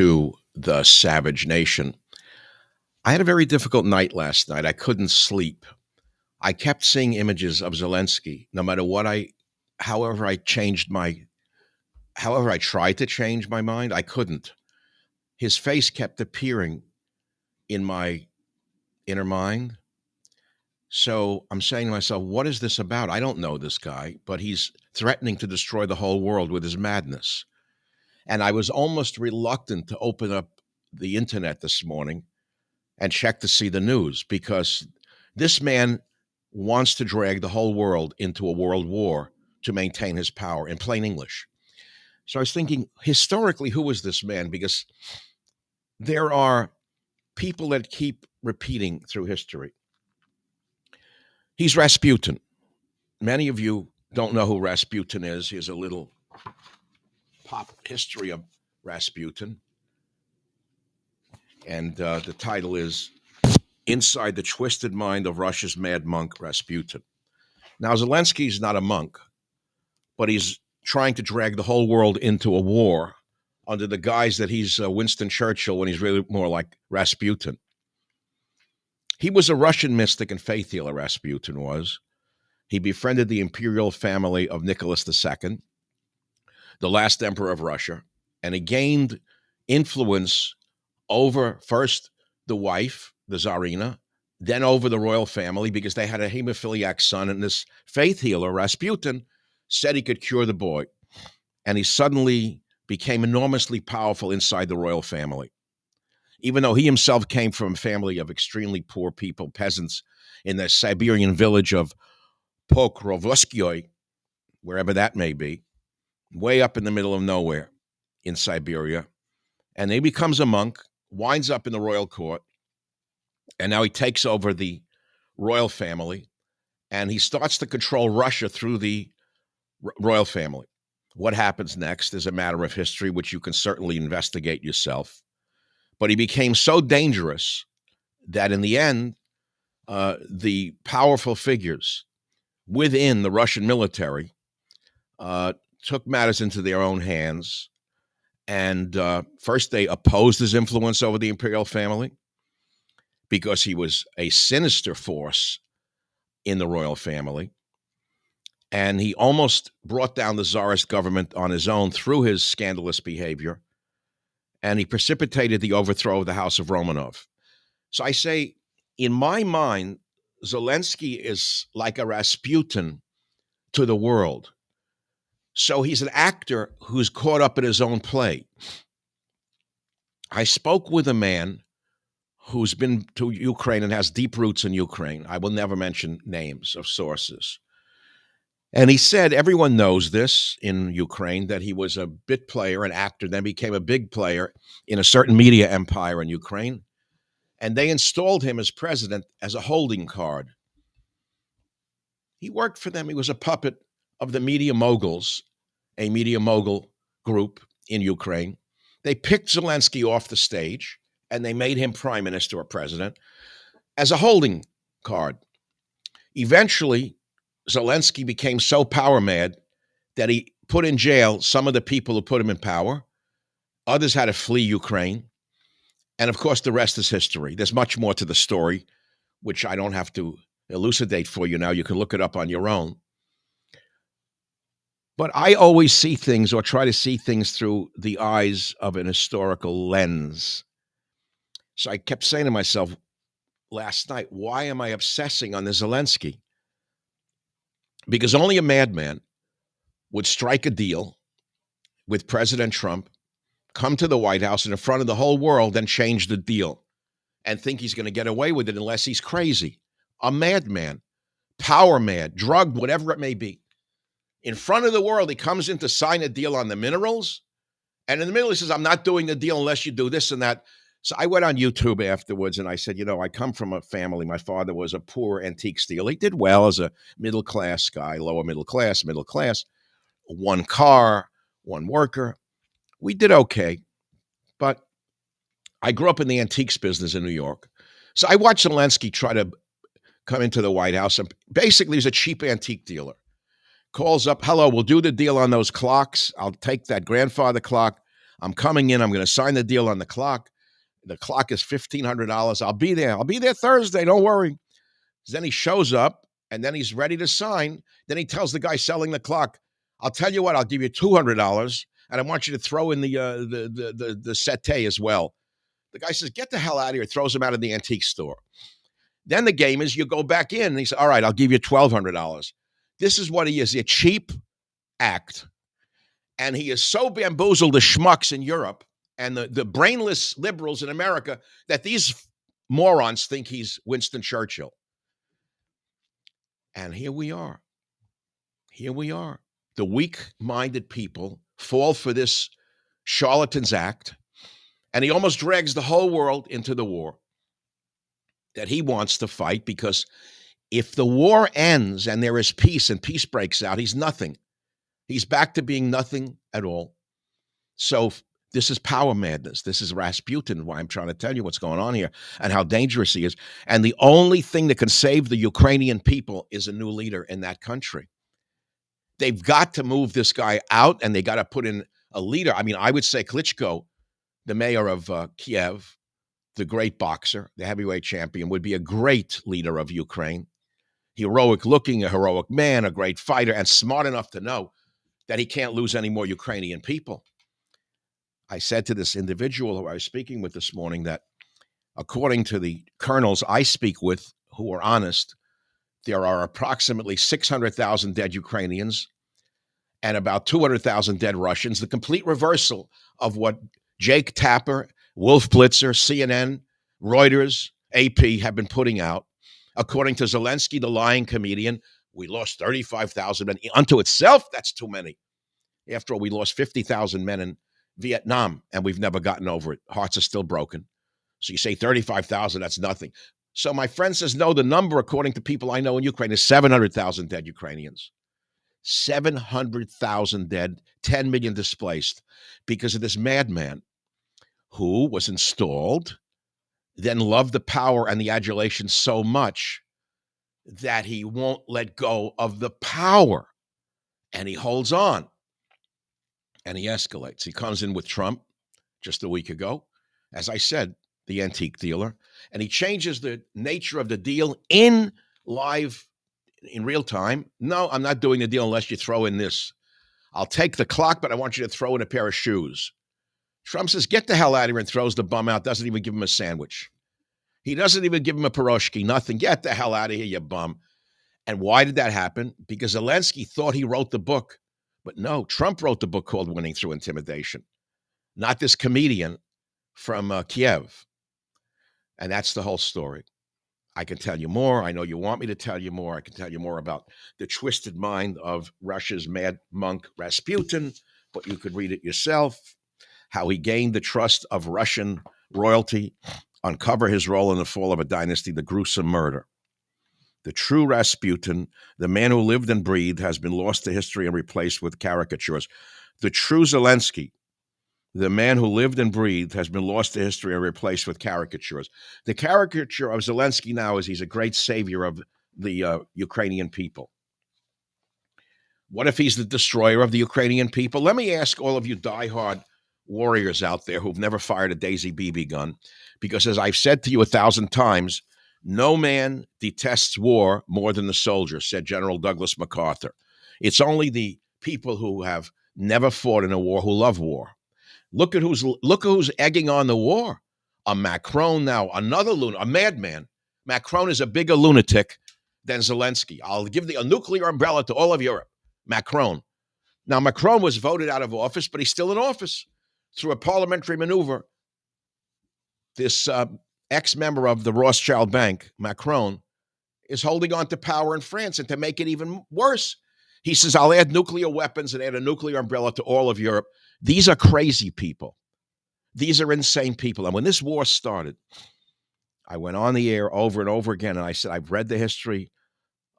to the savage nation. I had a very difficult night last night. I couldn't sleep. I kept seeing images of Zelensky, no matter what however I changed however I tried to change my mind, I couldn't. His face kept appearing in my inner mind. So I'm saying to myself, what is this about? I don't know this guy, but he's threatening to destroy the whole world with his madness. And I was almost reluctant to open up the internet this morning and check to see the news because this man wants to drag the whole world into a world war to maintain his power, in plain English. So I was thinking, historically, who was this man? Because there are people that keep repeating through history. He's Rasputin. Many of you don't know who Rasputin is. Here's a little pop history of Rasputin. And the title is Inside the Twisted Mind of Russia's Mad Monk, Rasputin. Now, Zelensky's not a monk, but he's trying to drag the whole world into a war under the guise that he's Winston Churchill when he's really more like Rasputin. He was a Russian mystic and faith healer, Rasputin was. He befriended the imperial family of Nicholas II, the last emperor of Russia, and he gained influence over first the wife, the Tsarina, then over the royal family because they had a hemophiliac son, and this faith healer, Rasputin, said he could cure the boy. And he suddenly became enormously powerful inside the royal family. Even though he himself came from a family of extremely poor people, peasants, in the Siberian village of Pokrovskoye, wherever that may be, way up in the middle of nowhere in Siberia. And he becomes a monk, winds up in the royal court, and now he takes over the royal family, and he starts to control Russia through the royal family. What happens next is a matter of history, which you can certainly investigate yourself. But he became so dangerous that in the end, the powerful figures within the Russian military took matters into their own hands. And first, they opposed his influence over the imperial family because he was a sinister force in the royal family. And he almost brought down the Tsarist government on his own through his scandalous behavior. And he precipitated the overthrow of the House of Romanov. So I say, in my mind, Zelensky is like a Rasputin to the world. So he's an actor who's caught up in his own play. I spoke with a man who's been to Ukraine and has deep roots in Ukraine. I will never mention names of sources. And he said, everyone knows this in Ukraine, that he was a bit player, an actor, then became a big player in a certain media empire in Ukraine. And they installed him as president as a holding card. He worked for them. He was a puppet of the media moguls, a media mogul group in Ukraine. They picked Zelensky off the stage and they made him prime minister or president as a holding card. Eventually, Zelensky became so power mad that he put in jail some of the people who put him in power. Others had to flee Ukraine. And of course, the rest is history. There's much more to the story, which I don't have to elucidate for you now. You can look it up on your own. But I always see things or try to see things through the eyes of an historical lens. So I kept saying to myself last night, why am I obsessing on the Zelensky? Because only a madman would strike a deal with President Trump, come to the White House and in front of the whole world and change the deal and think he's going to get away with it unless he's crazy. A madman, power mad, drugged, whatever it may be. In front of the world, he comes in to sign a deal on the minerals. And in the middle, he says, I'm not doing the deal unless you do this and that. So I went on YouTube afterwards and I said, I come from a family. My father was a poor antique dealer. He did well as a middle-class guy, lower middle class, one car, one worker. We did okay. But I grew up in the antiques business in New York. So I watched Zelensky try to come into the White House. And basically, he's a cheap antique dealer. Calls up, hello, we'll do the deal on those clocks. I'll take that grandfather clock. I'm coming in. I'm going to sign the deal on the clock. The clock is $1,500. I'll be there. I'll be there Thursday. Don't worry. Then he shows up, and then he's ready to sign. Then he tells the guy selling the clock, I'll tell you what, I'll give you $200, and I want you to throw in the settee as well. The guy says, get the hell out of here, throws him out of the antique store. Then the game is you go back in, and he says, all right, I'll give you $1,200. This is what he is, a cheap act. And he is so bamboozled the schmucks in Europe and the brainless liberals in America that these morons think he's Winston Churchill. And here we are. Here we are. The weak-minded people fall for this charlatan's act, and he almost drags the whole world into the war that he wants to fight, because if the war ends and there is peace and peace breaks out, he's nothing. He's back to being nothing at all. So this is power madness. This is Rasputin, why I'm trying to tell you what's going on here and how dangerous he is. And the only thing that can save the Ukrainian people is a new leader in that country. They've got to move this guy out, and they got to put in a leader. I mean, I would say Klitschko, the mayor of Kiev, the great boxer, the heavyweight champion, would be a great leader of Ukraine. Heroic looking, a heroic man, a great fighter, and smart enough to know that he can't lose any more Ukrainian people. I said to this individual who I was speaking with this morning that according to the colonels I speak with who are honest, there are approximately 600,000 dead Ukrainians and about 200,000 dead Russians, the complete reversal of what Jake Tapper, Wolf Blitzer, CNN, Reuters, AP have been putting out. According to Zelensky, the lying comedian, we lost 35,000 men. Unto itself, that's too many. After all, we lost 50,000 men in Vietnam, and we've never gotten over it. Hearts are still broken. So you say 35,000, that's nothing. So my friend says, no, the number, according to people I know in Ukraine, is 700,000 dead Ukrainians. 700,000 dead, 10 million displaced because of this madman who was installed, then loved the power and the adulation so much that he won't let go of the power. And he holds on. And he escalates. He comes in with Trump just a week ago, as I said, the antique dealer, and he changes the nature of the deal in real time. No, I'm not doing the deal unless you throw in this. I'll take the clock, but I want you to throw in a pair of shoes. Trump says, get the hell out of here, and throws the bum out, doesn't even give him a sandwich. He doesn't even give him a pierogi, nothing. Get the hell out of here, you bum. And why did that happen? Because Zelensky thought he wrote the book. But no, Trump wrote the book called Winning Through Intimidation, not this comedian from Kiev. And that's the whole story. I can tell you more. I know you want me to tell you more. I can tell you more about the twisted mind of Russia's mad monk Rasputin, but you could read it yourself, how he gained the trust of Russian royalty, uncover his role in the fall of a dynasty, the gruesome murder. The true Rasputin, the man who lived and breathed, has been lost to history and replaced with caricatures. The true Zelensky, the man who lived and breathed, has been lost to history and replaced with caricatures. The caricature of Zelensky now is he's a great savior of the Ukrainian people. What if he's the destroyer of the Ukrainian people? Let me ask all of you diehard warriors out there who've never fired a Daisy BB gun, because as I've said to you 1,000 times, no man detests war more than the soldier, said General Douglas MacArthur. It's only the people who have never fought in a war who love war. Look at who's egging on the war. A Macron now, another a madman. Macron is a bigger lunatic than Zelensky. I'll give a nuclear umbrella to all of Europe. Macron. Now, Macron was voted out of office, but he's still in office through a parliamentary maneuver. This ex-member of the Rothschild Bank, Macron, is holding on to power in France. And to make it even worse, he says, I'll add nuclear weapons and add a nuclear umbrella to all of Europe. These are crazy people. These are insane people. And when this war started, I went on the air over and over again, and I said, I've read the history,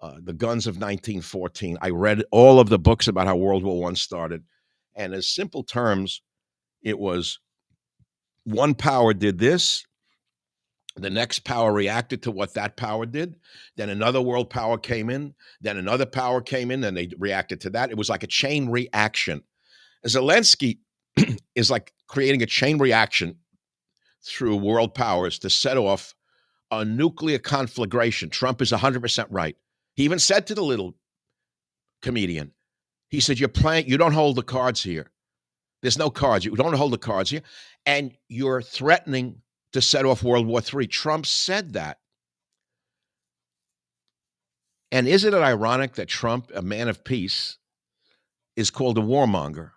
the guns of 1914. I read all of the books about how World War I started. And in simple terms, it was one power did this, the next power reacted to what that power did. Then another world power came in. Then another power came in, and they reacted to that. It was like a chain reaction. Zelensky is like creating a chain reaction through world powers to set off a nuclear conflagration. Trump is 100% right. He even said to the little comedian, he said, you don't hold the cards here. There's no cards. You don't hold the cards here. And you're threatening to set off World War III. Trump said that. And isn't it ironic that Trump, a man of peace, is called a warmonger?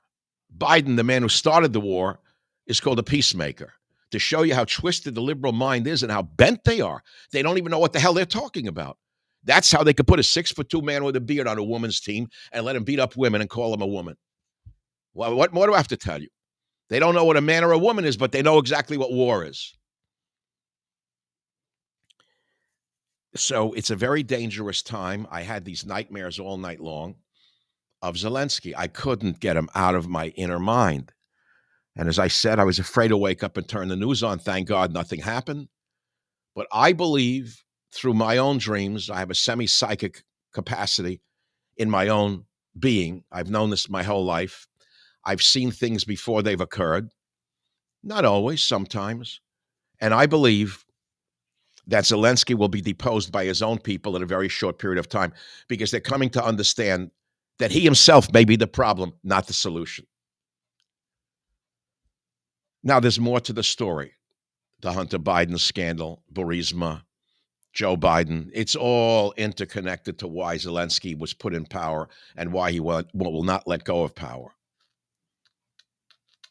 Biden, the man who started the war, is called a peacemaker. To show you how twisted the liberal mind is and how bent they are. They don't even know what the hell they're talking about. That's how they could put a 6'2" man with a beard on a woman's team and let him beat up women and call him a woman. Well, what more do I have to tell you? They don't know what a man or a woman is, but they know exactly what war is. So it's a very dangerous time. I had these nightmares all night long of Zelensky. I couldn't get him out of my inner mind. And as I said, I was afraid to wake up and turn the news on. Thank God nothing happened. But I believe through my own dreams, I have a semi-psychic capacity in my own being. I've known this my whole life. I've seen things before they've occurred. Not always, sometimes. And I believe that Zelensky will be deposed by his own people in a very short period of time because they're coming to understand that he himself may be the problem, not the solution. Now, there's more to the story. The Hunter Biden scandal, Burisma, Joe Biden. It's all interconnected to why Zelensky was put in power and why he will not let go of power.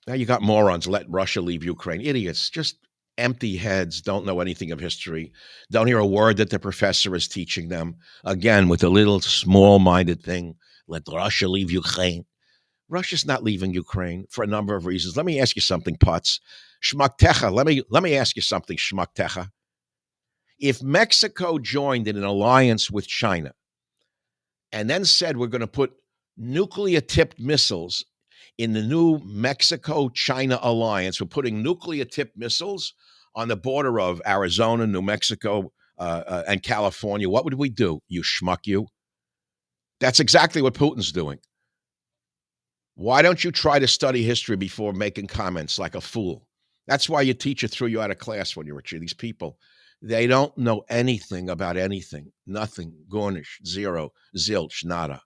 Now you got morons, let Russia leave Ukraine. Idiots, just empty heads, don't know anything of history, don't hear a word that the professor is teaching them. Again, with a little small-minded thing, let Russia leave Ukraine. Russia's not leaving Ukraine for a number of reasons. Let me ask you something, Putz. Schmucktecha, let me ask you something, Schmucktecha. If Mexico joined in an alliance with China and then said we're going to put nuclear-tipped missiles in the new Mexico-China alliance, we're putting nuclear-tipped missiles on the border of Arizona, New Mexico, and California, what would we do, you schmuck you? That's exactly what Putin's doing. Why don't you try to study history before making comments like a fool? That's why your teacher threw you out of class when you were these people. They don't know anything about anything. Nothing. Gornish. Zero. Zilch. Nada.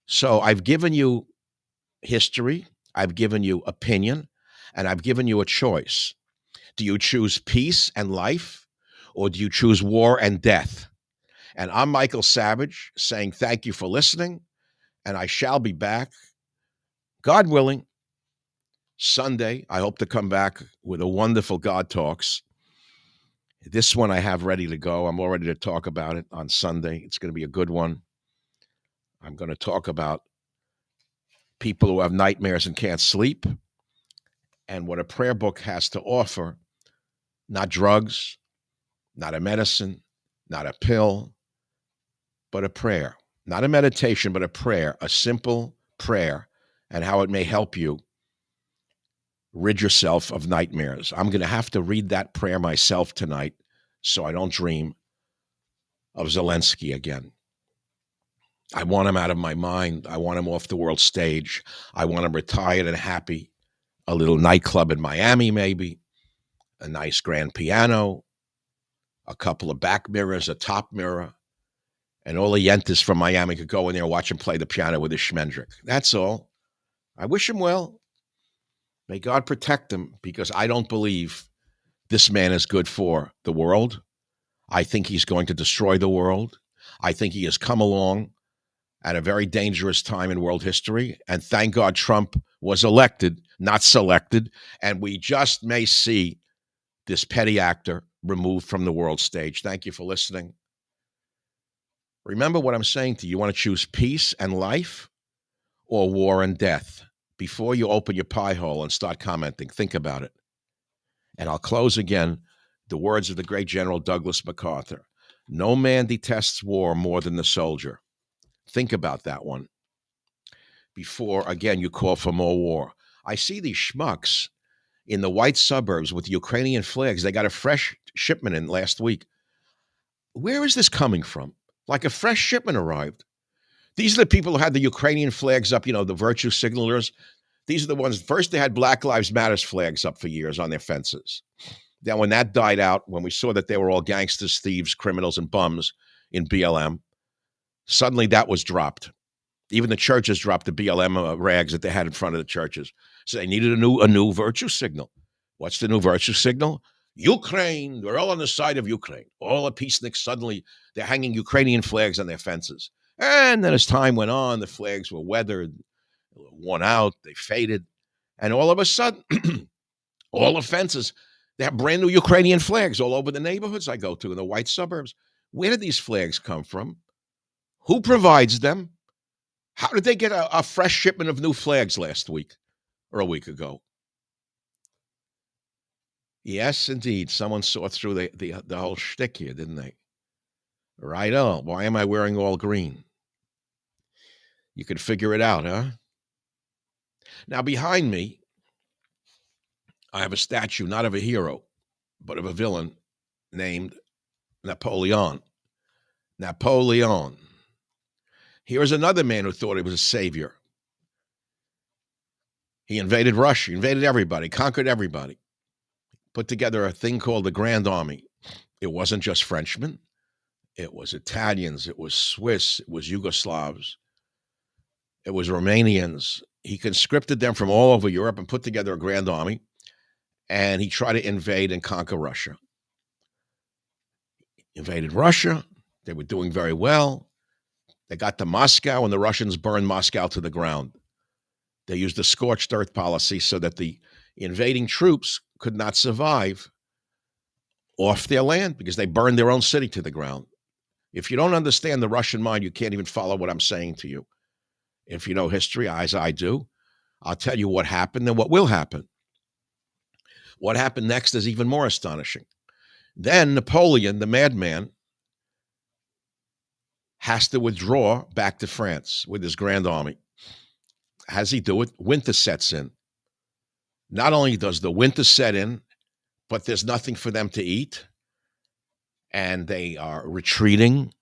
So I've given you history. I've given you opinion. And I've given you a choice. Do you choose peace and life? Or do you choose war and death? And I'm Michael Savage saying thank you for listening. And I shall be back, God willing, Sunday. I hope to come back with a wonderful God Talks. This one I have ready to go. I'm all ready to talk about it on Sunday. It's going to be a good one. I'm going to talk about people who have nightmares and can't sleep and what a prayer book has to offer. Not drugs, not a medicine, not a pill, but a prayer. Not a meditation, but a prayer, a simple prayer, and how it may help you rid yourself of nightmares. I'm going to have to read that prayer myself tonight so I don't dream of Zelensky again. I want him out of my mind. I want him off the world stage. I want him retired and happy. A little nightclub in Miami, maybe. A nice grand piano. A couple of back mirrors, a top mirror. And all the yentas from Miami could go in there and watch him play the piano with his schmendrick. That's all. I wish him well. May God protect him, because I don't believe this man is good for the world. I think he's going to destroy the world. I think he has come along at a very dangerous time in world history. And thank God Trump was elected, not selected. And we just may see this petty actor removed from the world stage. Thank you for listening. Remember what I'm saying to you. You want to choose peace and life or war and death? Before you open your pie hole and start commenting, think about it. And I'll close again, the words of the great General Douglas MacArthur. No man detests war more than the soldier. Think about that one before, again, you call for more war. I see these schmucks in the white suburbs with Ukrainian flags. They got a fresh shipment in last week. Where is this coming from? Like a fresh shipment arrived. These are the people who had the Ukrainian flags up, the virtue signalers. These are the ones, first they had Black Lives Matters flags up for years on their fences. Then when that died out, when we saw that they were all gangsters, thieves, criminals, and bums in BLM, suddenly that was dropped. Even the churches dropped the BLM rags that they had in front of the churches. So they needed a new virtue signal. What's the new virtue signal? Ukraine. We're all on the side of Ukraine. All the peaceniks, suddenly they're hanging Ukrainian flags on their fences. And then as time went on, the flags were weathered, worn out, they faded. And all of a sudden, all the fences, they have brand new Ukrainian flags all over the neighborhoods I go to in the white suburbs. Where did these flags come from? Who provides them? How did they get a fresh shipment of new flags last week or a week ago? Yes, indeed. Someone saw through the whole shtick here, didn't they? Right on. Why am I wearing all green? You can figure it out, huh? Now, behind me, I have a statue, not of a hero, but of a villain named Napoleon. Napoleon. Here's another man who thought he was a savior. He invaded Russia, invaded everybody, conquered everybody, put together a thing called the Grand Army. It wasn't just Frenchmen. It was Italians. It was Swiss. It was Yugoslavs. It was Romanians. He conscripted them from all over Europe and put together a Grand Army. And he tried to invade and conquer Russia. Invaded Russia. They were doing very well. They got to Moscow, and the Russians burned Moscow to the ground. They used the scorched earth policy so that the invading troops could not survive off their land because they burned their own city to the ground. If you don't understand the Russian mind, you can't even follow what I'm saying to you. If you know history, as I do, I'll tell you what happened and what will happen. What happened next is even more astonishing. Then Napoleon, the madman, has to withdraw back to France with his Grand Army. How does he do it? Winter sets in. Not only does the winter set in, but there's nothing for them to eat. And they are retreating.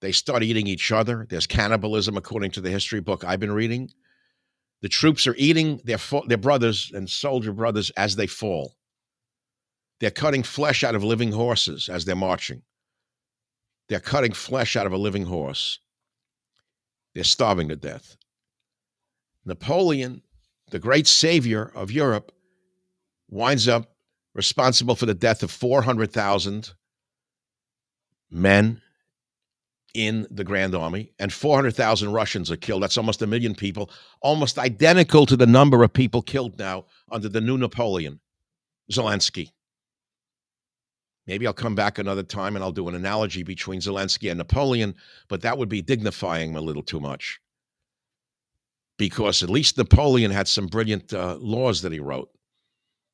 They start eating each other. There's cannibalism, according to the history book I've been reading. The troops are eating their brothers and soldier brothers as they fall. They're cutting flesh out of living horses as they're marching. They're cutting flesh out of a living horse. They're starving to death. Napoleon, the great savior of Europe, winds up responsible for the death of 400,000 men in the Grand Army, and 400,000 Russians are killed. That's almost 1 million people, almost identical to the number of people killed now under the new Napoleon, Zelensky. Maybe I'll come back another time and I'll do an analogy between Zelensky and Napoleon, but that would be dignifying him a little too much. Because at least Napoleon had some brilliant laws that he wrote.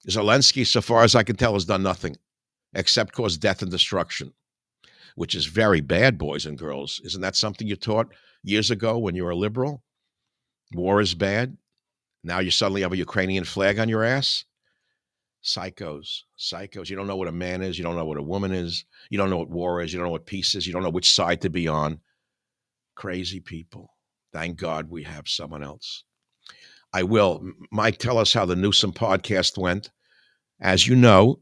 Zelensky, so far as I can tell, has done nothing except cause death and destruction, which is very bad, boys and girls. Isn't that something you taught years ago when you were a liberal? War is bad. Now you suddenly have a Ukrainian flag on your ass? Psychos. You don't know what a man is. You don't know what a woman is. You don't know what war is. You don't know what peace is. You don't know which side to be on. Crazy people. Thank God we have someone else. I will. Mike, tell us how the Newsom podcast went. As you know,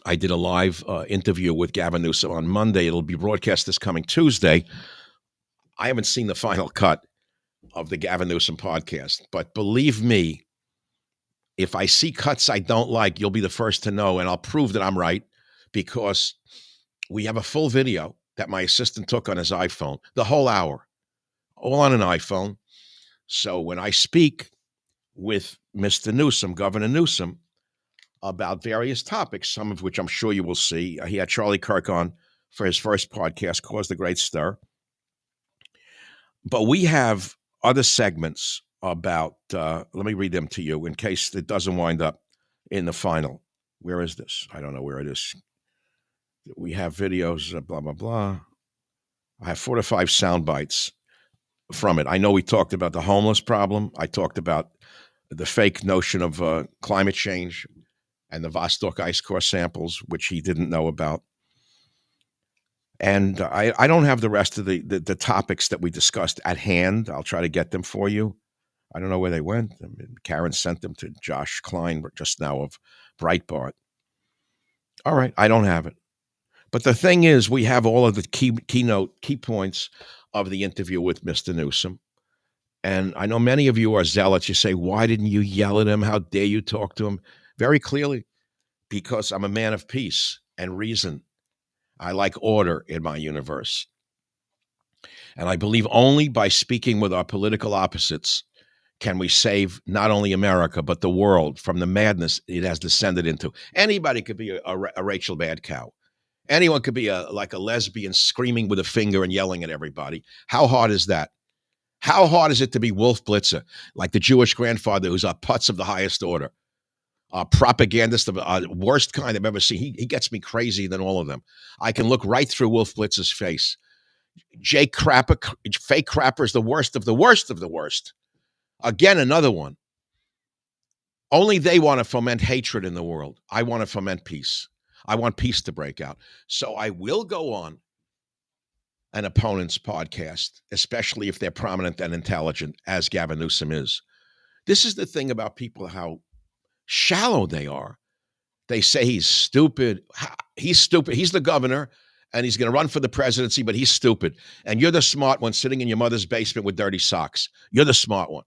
I did a live interview with Gavin Newsom on Monday. It'll be broadcast this coming Tuesday. I haven't seen the final cut of the Gavin Newsom podcast, but believe me, if I see cuts I don't like, you'll be the first to know, and I'll prove that I'm right because we have a full video that my assistant took on his iPhone, the whole hour, all on an iPhone. So when I speak with Mr. Newsom, Governor Newsom, about various topics, some of which I'm sure you will see. He had Charlie Kirk on for his first podcast, caused a great stir. But we have other segments about, let me read them to you in case it doesn't wind up in the final. Where is this? I don't know where it is. We have videos, blah, blah, blah. I have 4 to 5 sound bites from it. I know we talked about the homeless problem. I talked about the fake notion of climate change and the Vostok ice core samples, which he didn't know about. And I don't have the rest of the topics that we discussed at hand. I'll try to get them for you. I don't know where they went. I mean, Karen sent them to Josh Klein just now of Breitbart. All right, I don't have it. But the thing is, we have all of the key points of the interview with Mr. Newsom. And I know many of you are zealots. You say, why didn't you yell at him? How dare you talk to him? Very clearly, because I'm a man of peace and reason. I like order in my universe. And I believe only by speaking with our political opposites can we save not only America, but the world from the madness it has descended into. Anybody could be a Rachel Bad Cow. Anyone could be like a lesbian screaming with a finger and yelling at everybody. How hard is that? How hard is it to be Wolf Blitzer, like the Jewish grandfather who's a putz of the highest order, a propagandist of worst kind I've ever seen? He gets me crazy than all of them. I can look right through Wolf Blitzer's face. Jake Crapper, fake Crapper is the worst of the worst of the worst. Again, another one. Only they want to foment hatred in the world. I want to foment peace. I want peace to break out. So I will go on an opponent's podcast, especially if they're prominent and intelligent, as Gavin Newsom is. This is the thing about people, how shallow they are. They say he's stupid. He's stupid. He's the governor, and he's going to run for the presidency, but he's stupid. And you're the smart one sitting in your mother's basement with dirty socks. You're the smart one.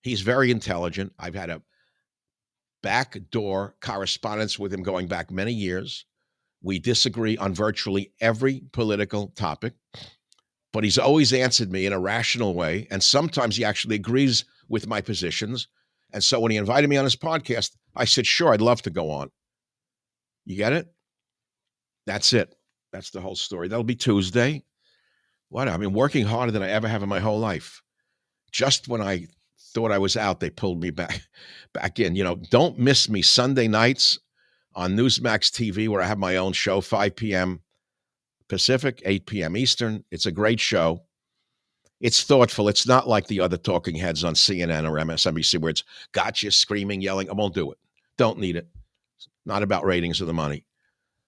He's very intelligent. I've had a backdoor correspondence with him going back many years. We disagree on virtually every political topic, but he's always answered me in a rational way. And sometimes he actually agrees with my positions. And so when he invited me on his podcast, I said, sure, I'd love to go on. You get it? That's it. That's the whole story. That'll be Tuesday. What? I've been working harder than I ever have in my whole life. Just when I thought I was out, they pulled me back in. Don't miss me Sunday nights on Newsmax TV, where I have my own show, 5 p.m. Pacific, 8 p.m. Eastern. It's a great show. It's thoughtful. It's not like the other talking heads on CNN or MSNBC where it's gotcha, screaming, yelling. I won't do it. Don't need it. It's not about ratings or the money.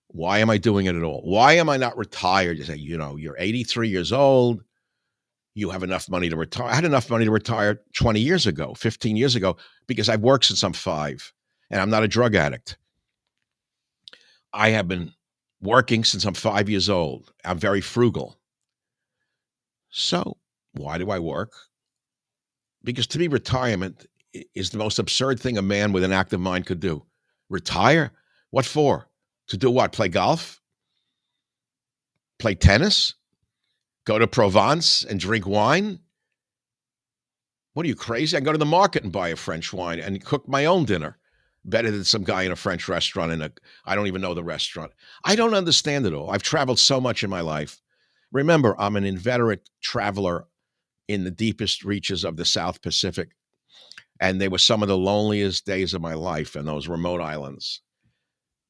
Why am I doing it at all? Why am I not retired? You say, you're 83 years old. You have enough money to retire. I had enough money to retire 20 years ago, 15 years ago, because I've worked since I'm 5, and I'm not a drug addict. I have been working since I'm 5 years old. I'm very frugal. So why do I work? Because to me, retirement is the most absurd thing a man with an active mind could do. Retire? What for? To do what? Play golf? Play tennis? Go to Provence and drink wine? What are you, crazy? I can go to the market and buy a French wine and cook my own dinner. Better than some guy in a French restaurant I don't even know the restaurant. I don't understand it all. I've traveled so much in my life. Remember, I'm an inveterate traveler in the deepest reaches of the South Pacific. And they were some of the loneliest days of my life in those remote islands,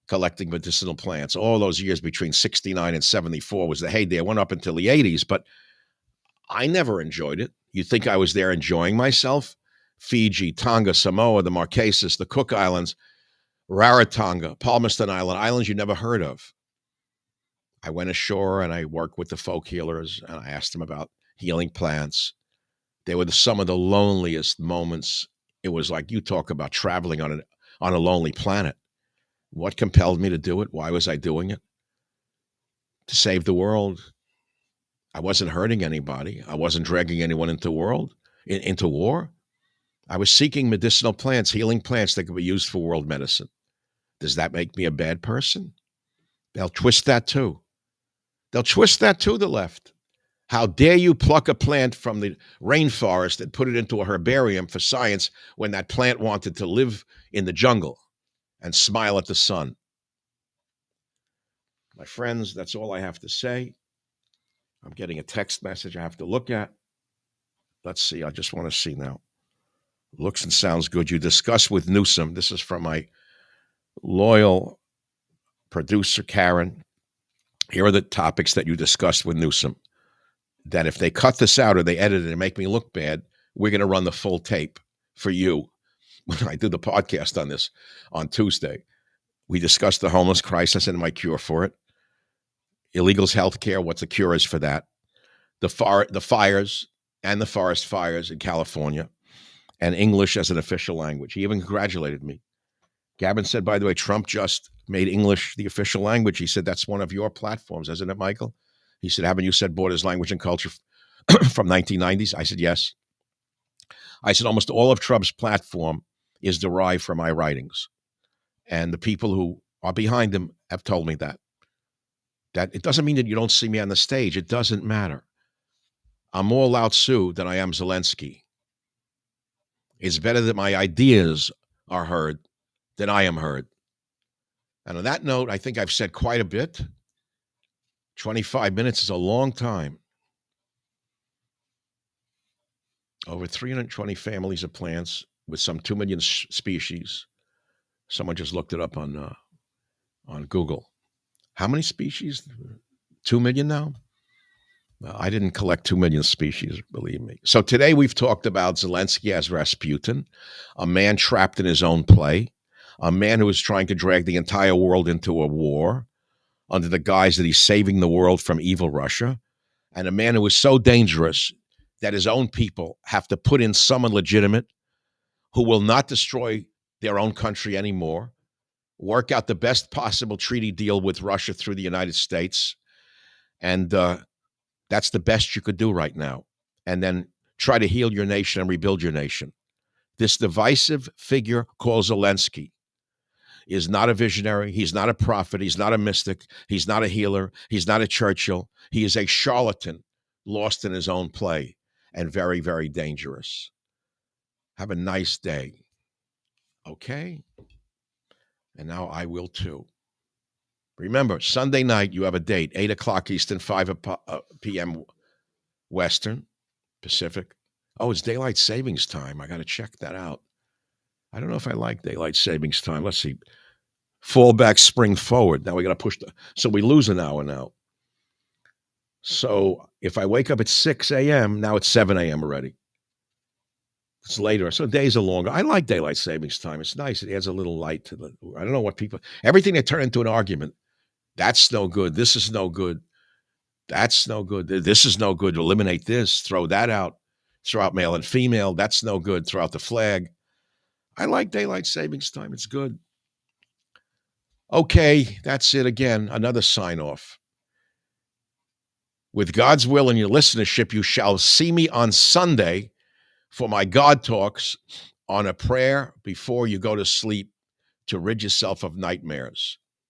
collecting medicinal plants. All those years between 69 and 74 was the heyday. I went up until the 80s, but I never enjoyed it. You think I was there enjoying myself? Fiji, Tonga, Samoa, the Marquesas, the Cook Islands, Rarotonga, Palmerston Island, islands you never heard of. I went ashore and I worked with the folk healers and I asked them about healing plants. They were some of the loneliest moments. It was like, you talk about traveling on a lonely planet. What compelled me to do it? Why was I doing it? To save the world. I wasn't hurting anybody. I wasn't dragging anyone into war. I was seeking medicinal plants, healing plants that could be used for world medicine. Does that make me a bad person? They'll twist that too. The left. How dare you pluck a plant from the rainforest and put it into a herbarium for science when that plant wanted to live in the jungle and smile at the sun? My friends, that's all I have to say. I'm getting a text message I have to look at. Let's see. I just want to see now. Looks and sounds good. You discuss with Newsom. This is from my loyal producer, Karen. Here are the topics that you discussed with Newsom. That if they cut this out or they edit it and make me look bad, we're going to run the full tape for you when I do the podcast on this on Tuesday. We discussed the homeless crisis and my cure for it. Illegals health care, what the cure is for that. The fires, and the forest fires in California, and English as an official language. He even congratulated me. Gavin said, by the way, Trump just made English the official language. He said, that's one of your platforms, isn't it, Michael? He said, haven't you said borders, language, and culture from 1990s? I said, yes. I said, almost all of Trump's platform is derived from my writings. And the people who are behind him have told me that. That it doesn't mean that you don't see me on the stage. It doesn't matter. I'm more Lao Tzu than I am Zelensky. It's better that my ideas are heard than I am heard. And on that note, I think I've said quite a bit. 25 minutes is a long time. Over 320 families of plants with some 2 million species. Someone just looked it up on Google. How many species? 2 million now? I didn't collect 2 million species, believe me. So today we've talked about Zelensky as Rasputin, a man trapped in his own play, a man who is trying to drag the entire world into a war under the guise that he's saving the world from evil Russia, and a man who is so dangerous that his own people have to put in someone legitimate who will not destroy their own country anymore, work out the best possible treaty deal with Russia through the United States, and that's the best you could do right now, and then try to heal your nation and rebuild your nation. This divisive figure called Zelensky is not a visionary. He's not a prophet. He's not a mystic. He's not a healer. He's not a Churchill. He is a charlatan lost in his own play and very, very dangerous. Have a nice day. Okay? And now I will too. Remember, Sunday night, you have a date, 8 o'clock Eastern, 5 p.m. Western, Pacific. Oh, it's daylight savings time. I got to check that out. I don't know if I like daylight savings time. Let's see. Fall back, spring forward. Now we got to push so we lose an hour now. So if I wake up at 6 a.m., now it's 7 a.m. already. It's later. So days are longer. I like daylight savings time. It's nice. It adds a little light to the, I don't know what people, everything they turn into an argument. That's no good. This is no good. That's no good. This is no good. Eliminate this. Throw that out. Throw out male and female. That's no good. Throw out the flag. I like daylight savings time. It's good. Okay, that's it again. Another sign off. With God's will and your listenership, you shall see me on Sunday for my God talks on a prayer before you go to sleep to rid yourself of nightmares.